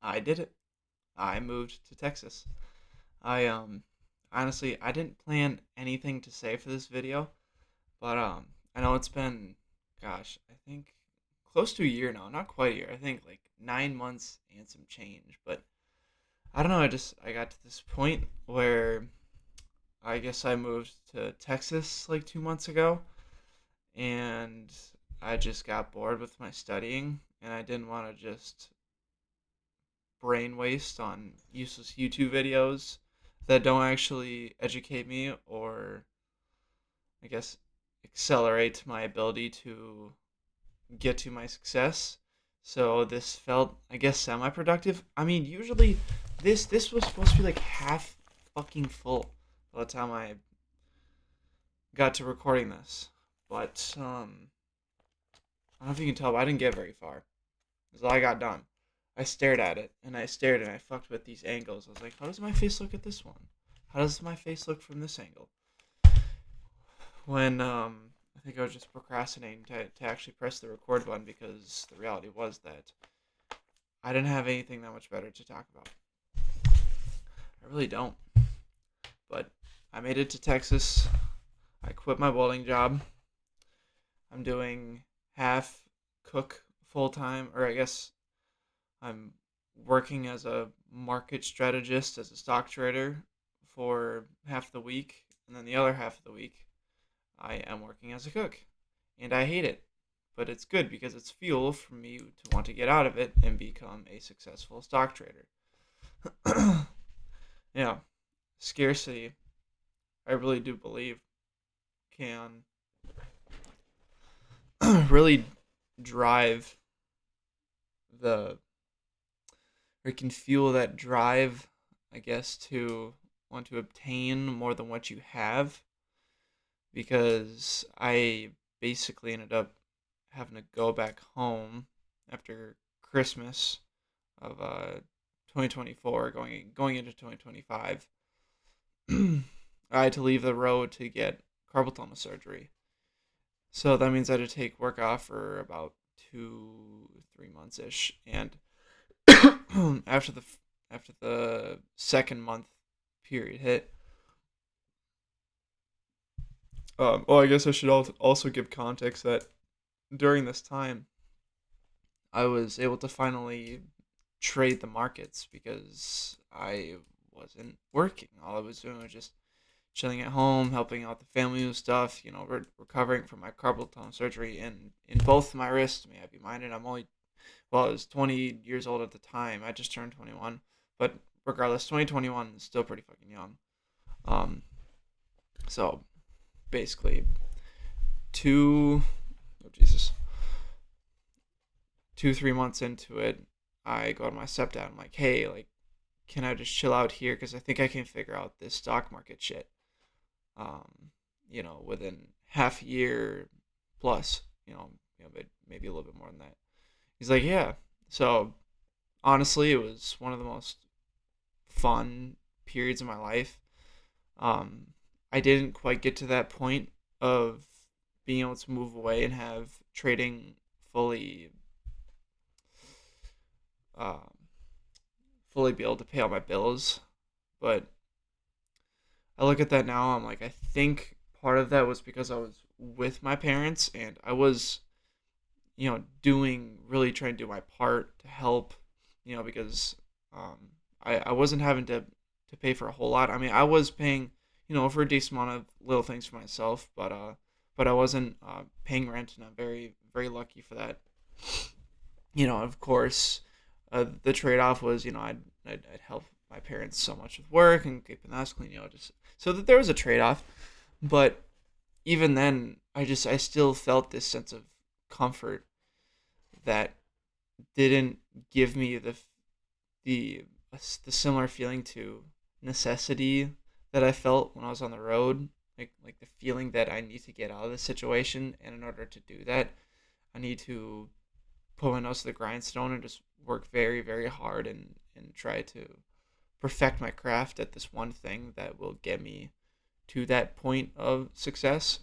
I did it. I moved to Texas. I honestly I didn't plan anything to say for this video, but I know it's been, gosh, I think close to a year now. Not quite a year. I think like 9 months and some change. But I don't know. I got to this point where I guess I moved to Texas like 2 months ago, and I just got bored with my studying, and I didn't want to just brain waste on useless YouTube videos that don't actually educate me or, I guess, accelerate my ability to get to my success. So this felt, I guess, semi-productive. I mean, usually this was supposed to be like half fucking full by the time I got to recording this. But I don't know if you can tell, but I didn't get very far. That's all I got done. I stared at it, and I stared, and I fucked with these angles. I was like, how does my face look at this one? How does my face look from this angle? When I think I was just procrastinating to actually press the record button, because the reality was that I didn't have anything that much better to talk about. I really don't. But I made it to Texas. I quit my welding job. I'm doing half cook full time, or I guess I'm working as a market strategist, as a stock trader for half the week, and then the other half of the week I am working as a cook. And I hate it, but it's good because it's fuel for me to want to get out of it and become a successful stock trader. Yeah, scarcity, I really do believe, can really drive the, or it can fuel that drive, I guess, to want to obtain more than what you have. Because I basically ended up having to go back home after Christmas of 2024, going into 2025. I had to leave the road to get carpal tunnel surgery. So that means I had to take work off for about 2 3 months ish, and after the second month period hit, well, I guess I should also give context that during this time, I was able to finally trade the markets because I wasn't working. All I was doing was just chilling at home, helping out the family with stuff, recovering from my carpal tunnel surgery in both my wrists. May I be minded, I was 20 years old at the time. I just turned 21. But regardless, 2021 is still pretty fucking young. Um, so basically, two, oh Jesus, 2 3 months into it, I go to my stepdad. I'm like, hey, like, can I just chill out here? Because I think I can figure out this stock market shit. Within half a year plus, maybe a little bit more than that. He's like, yeah. So honestly, it was one of the most fun periods of my life. Um, I didn't quite get to that point of being able to move away and have trading fully, um, fully be able to pay all my bills. But I look at that now, I'm like, I think part of that was because I was with my parents and I was, really trying to do my part to help, because um, I wasn't having to pay for a whole lot. I mean, I was paying, for a decent amount of little things for myself, but I wasn't paying rent, and I'm very, very lucky for that. Of course, the trade off was, I'd help my parents so much with work and keeping the house clean, just so that there was a trade off. But even then, I still felt this sense of comfort that didn't give me the the similar feeling to necessity that I felt when I was on the road. Like the feeling that I need to get out of this situation, and in order to do that, I need to put my nose to the grindstone and just work very, very hard and try to perfect my craft at this one thing that will get me to that point of success.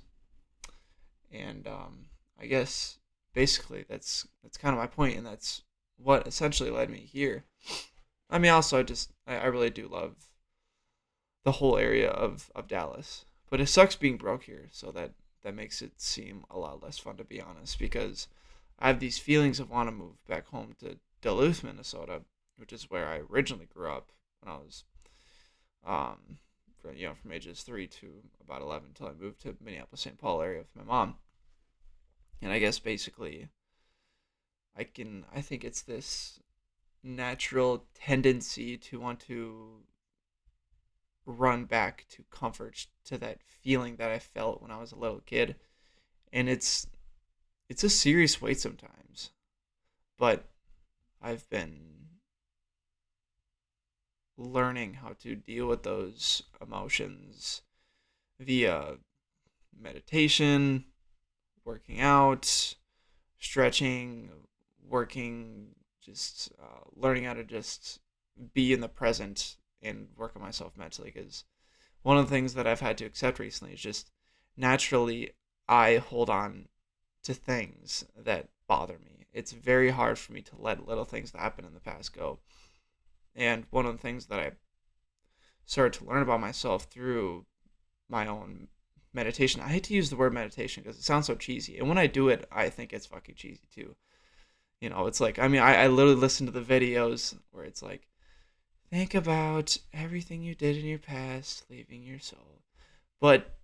And I guess basically that's kind of my point, and that's what essentially led me here. I mean, also I really do love the whole area of Dallas, but it sucks being broke here. So that makes it seem a lot less fun, to be honest, because I have these feelings of want to move back home to Duluth, Minnesota, which is where I originally grew up when I was from ages 3 to about 11 until I moved to Minneapolis, St. Paul area with my mom. And I guess basically, I think it's this natural tendency to want to run back to comfort, to that feeling that I felt when I was a little kid. And it's a serious weight sometimes, but I've been learning how to deal with those emotions via meditation, working out, stretching, working, just learning how to just be in the present and work on myself mentally. Because one of the things that I've had to accept recently is just naturally I hold on to things that bother me. It's very hard for me to let little things that happen in the past go. And one of the things that I started to learn about myself through my own meditation. I hate to use the word meditation because it sounds so cheesy. And when I do it, I think it's fucking cheesy too. It's like, I mean, I literally listen to the videos where it's like, think about everything you did in your past, leaving your soul. But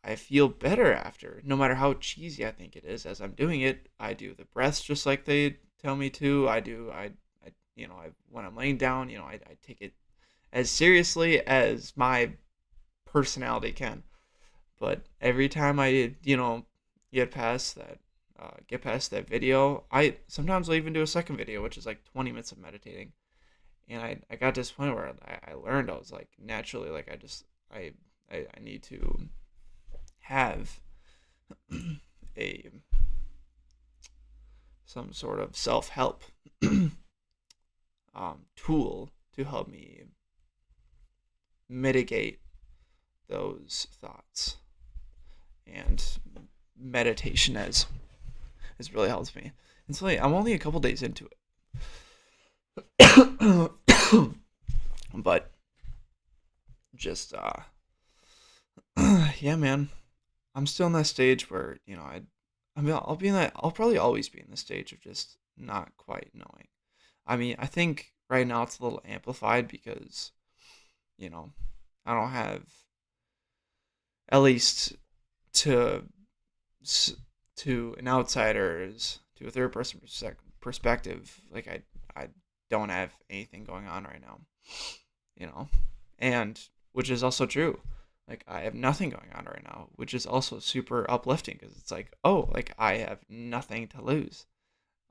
I feel better after, no matter how cheesy I think it is. As I'm doing it, I do the breaths just like they tell me to. When I'm laying down, I take it as seriously as my personality can. But every time I, get past that video, I sometimes will even do a second video, which is like 20 minutes of meditating. And I got to this point where I learned, I was like, naturally, like, I need to have a some sort of self-help tool to help me mitigate those thoughts. And meditation has really helped me. And so I'm only a couple days into it. But just yeah, man. I'm still in that stage where, I'll probably always be in the stage of just not quite knowing. I mean, I think right now it's a little amplified because, you know, I don't have, at least to to an outsider's, to a third person perspective, like I don't have anything going on right now, you know, and which is also true. Like, I have nothing going on right now, which is also super uplifting because it's like, oh, like, I have nothing to lose.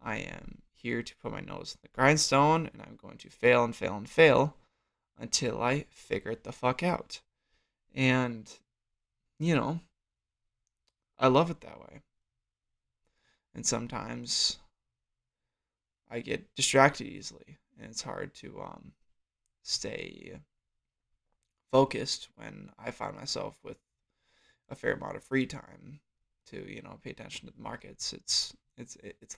I am here to put my nose in the grindstone, and I'm going to fail and fail and fail until I figure it the fuck out. And, you know, I love it that way. And sometimes I get distracted easily, and it's hard to stay focused when I find myself with a fair amount of free time to, pay attention to the markets. It's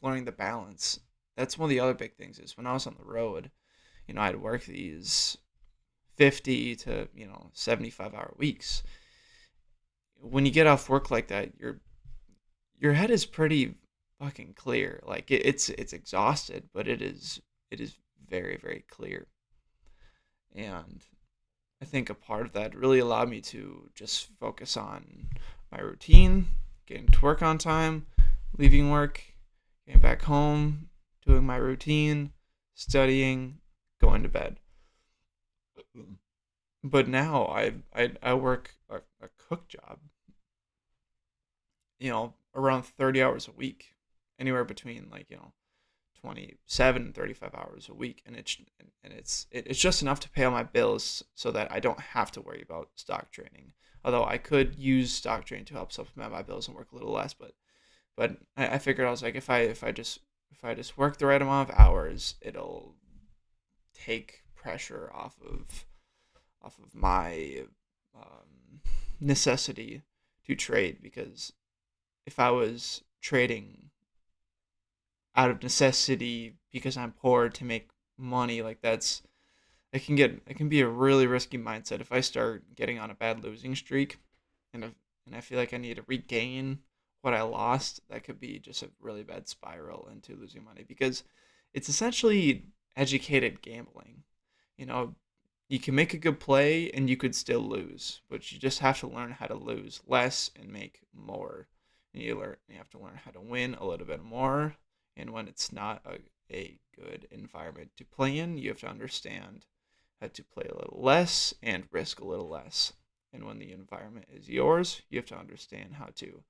learning the balance. That's one of the other big things is when I was on the road, I'd work these 50 to 75-hour weeks. When you get off work like that, your head is pretty fucking clear. Like, it's exhausted, but it is very, very clear. And I think a part of that really allowed me to just focus on my routine, getting to work on time, leaving work, getting back home, doing my routine, studying, going to bed. But now I work a cook job, around 30 hours a week, anywhere between, like, 27 and 35 hours a week, and it's just enough to pay all my bills so that I don't have to worry about stock trading. Although I could use stock trading to help supplement my bills and work a little less, but I figured, I was like, if I just work the right amount of hours, it'll take pressure off of my necessity to trade. Because if I was trading out of necessity because I'm poor to make money, like, it can be a really risky mindset if I start getting on a bad losing streak, and I feel like I need to regain what I lost. That could be just a really bad spiral into losing money because it's essentially educated gambling. You know, you can make a good play and you could still lose, but you just have to learn how to lose less and make more. And you have to learn how to win a little bit more. And when it's not a good environment to play in, you have to understand how to play a little less and risk a little less. And when the environment is yours, you have to understand how to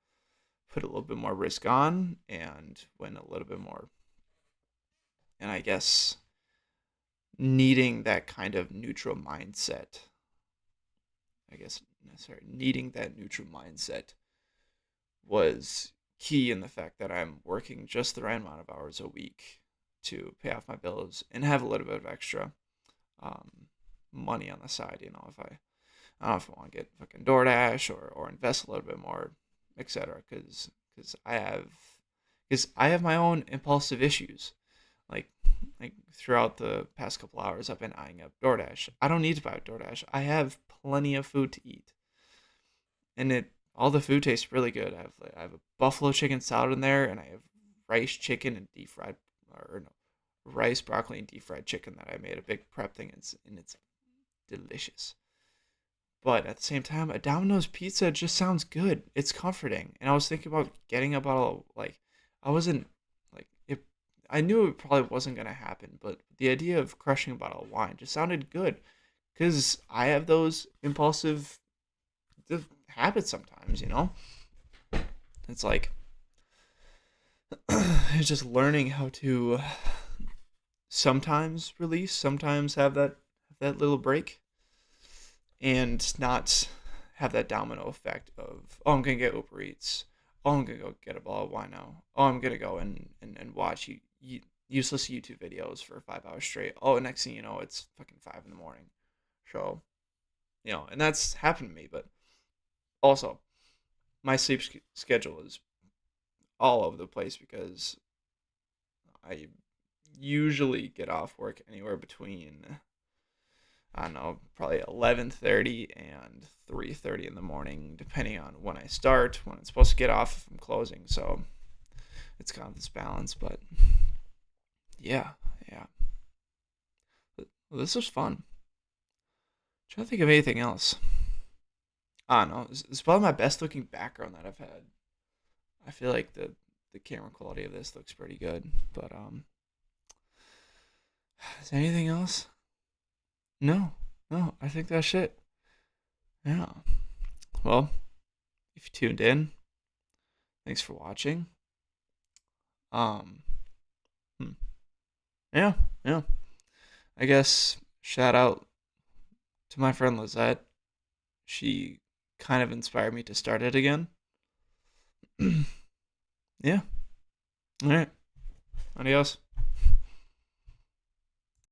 put a little bit more risk on and win a little bit more. And I guess needing that kind of neutral mindset, I guess, necessary, needing that neutral mindset was key in the fact that I'm working just the right amount of hours a week to pay off my bills and have a little bit of extra um, money on the side. You know, if I don't know if I want to get fucking DoorDash or invest a little bit more, etc. Because I have my own impulsive issues. Like throughout the past couple hours, I've been eyeing up DoorDash. I don't need to buy DoorDash. I have plenty of food to eat, and it all the food tastes really good. I have a buffalo chicken salad in there, and I have rice, chicken, and deep fried, or no, rice, broccoli, and deep fried chicken that I made a big prep thing. It's delicious. But at the same time, a Domino's pizza just sounds good. It's comforting. And I was thinking about getting a bottle of, like, I wasn't, like, it, I knew it probably wasn't going to happen, but the idea of crushing a bottle of wine just sounded good. Because I have those impulsive habits sometimes, you know? It's like, it's just learning how to sometimes release, sometimes have that little break and not have that domino effect of, oh, I'm gonna get Uber Eats, oh, I'm gonna go get a bottle of wine now, oh, I'm gonna go and watch useless YouTube videos for 5 hours straight. Oh, next thing you know, it's fucking 5 in the morning. So, and that's happened to me. But also, my sleep schedule is all over the place because I usually get off work anywhere between, I don't know, probably 11:30 and 3:30 in the morning, depending on when I start, when I'm supposed to get off if I'm closing. So it's kind of this balance, but yeah, yeah. Well, this was fun. I'm trying to think of anything else. I don't know. It's probably my best looking background that I've had. I feel like the camera quality of this looks pretty good, but is there anything else? No, no. I think that's it. Yeah. Well, if you tuned in, thanks for watching. Um, hmm. Yeah, yeah. I guess shout out to my friend Lizette. She kind of inspired me to start it again. Yeah. All right. Adios.